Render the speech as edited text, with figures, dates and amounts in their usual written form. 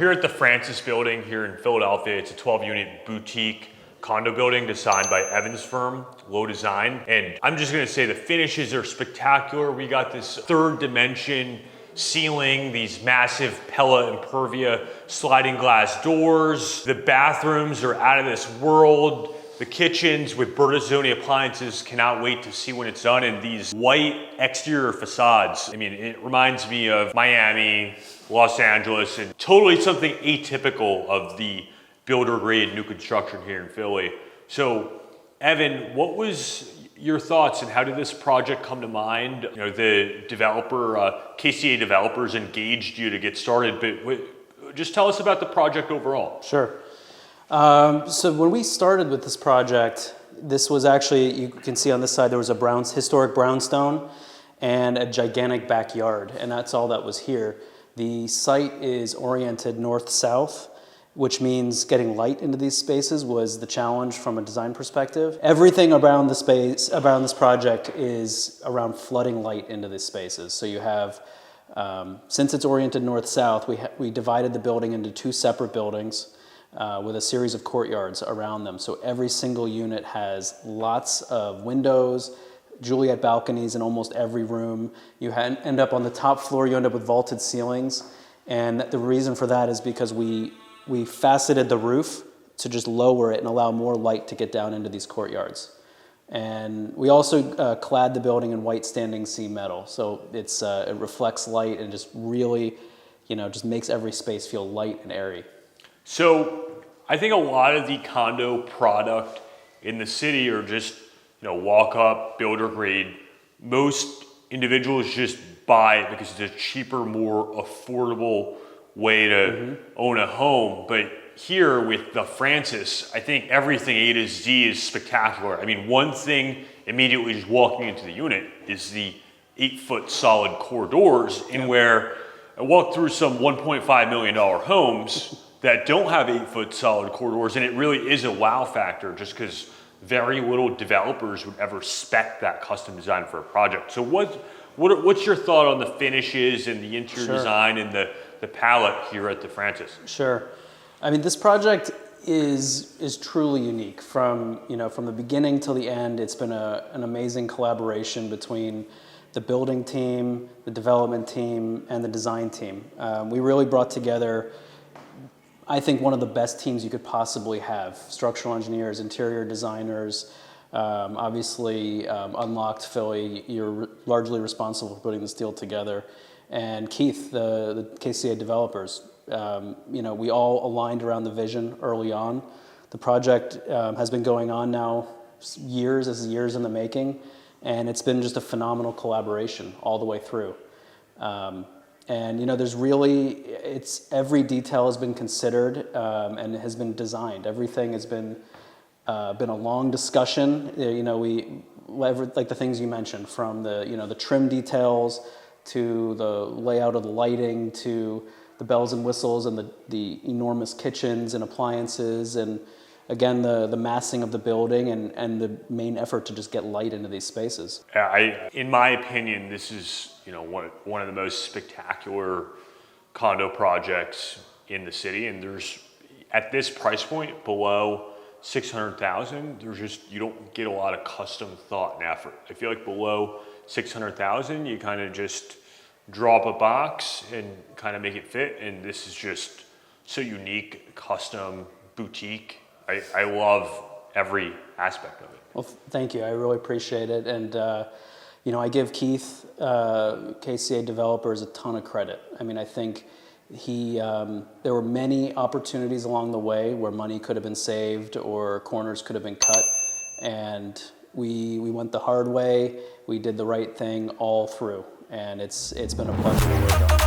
We're here at the Francis building here in Philadelphia. It's a 12-unit boutique condo building designed by Evans firm, Low Design. And I'm just gonna say the finishes are spectacular. We got this third dimension ceiling, these massive Pella impervious sliding glass doors. The bathrooms are out of this world. The kitchens with Bertazzoni appliances, cannot wait to see when it's done. And these white exterior facades, I mean, it reminds me of Miami, Los Angeles, and totally something atypical of the builder grade new construction here in Philly. So Evan, what was your thoughts and how did this project come to mind? You know, the developer, KCA Developers engaged you to get started, but just tell us about the project overall. Sure. So when we started with this project, this was actually, you can see on this side, there was a historic brownstone and a gigantic backyard, and that's all that was here. The site is oriented north-south, which means getting light into these spaces was the challenge from a design perspective. Everything around the space, around this project is around flooding light into these spaces. So you have, since it's oriented north-south, we divided the building into two separate buildings with a series of courtyards around them. So every single unit has lots of windows, Juliet balconies in almost every room. You end up on the top floor, you end up with vaulted ceilings. And the reason for that is because we faceted the roof to just lower it and allow more light to get down into these courtyards. And we also clad the building in white standing seam metal. So it reflects light and just really, just makes every space feel light and airy. So I think a lot of the condo product in the city are just, walk up, builder grade. Most individuals just buy it because it's a cheaper, more affordable way to own a home. But here with the Francis, I think everything A to Z is spectacular. I mean, one thing immediately just walking into the unit is the 8-foot solid core doors, in where I walked through some $1.5 million homes that don't have 8-foot solid core doors, and it really is a wow factor just because very little developers would ever spec that custom design for a project. So what's your thought on the finishes and the interior design and the palette here at the Francis? Sure. I mean, this project is truly unique. From the beginning till the end, it's been an amazing collaboration between the building team, the development team, and the design team. We really brought together, I think, one of the best teams you could possibly have. Structural engineers, interior designers, obviously Unlocked Philly, you're largely responsible for putting this deal together. And Keith, the KCA Developers, we all aligned around the vision early on. The project has been going on now years in the making, and it's been just a phenomenal collaboration all the way through. And there's really, every detail has been considered and has been designed. Everything has been a long discussion. Like the things you mentioned, from the trim details to the layout of the lighting to the bells and whistles and the enormous kitchens and appliances, and again the massing of the building and the main effort to just get light into these spaces. In my opinion, this is one of the most spectacular condo projects in the city, and there's, at this price point below $600,000, you don't get a lot of custom thought and effort. I feel like below $600,000, you kind of just drop a box and kind of make it fit, and this is just so unique, custom, boutique. I love every aspect of it. Well, thank you. I really appreciate it. And, I give Keith, KCA Developers, a ton of credit. I mean, I think there were many opportunities along the way where money could have been saved or corners could have been cut. And we went the hard way. We did the right thing all through. And it's been a pleasure to work on.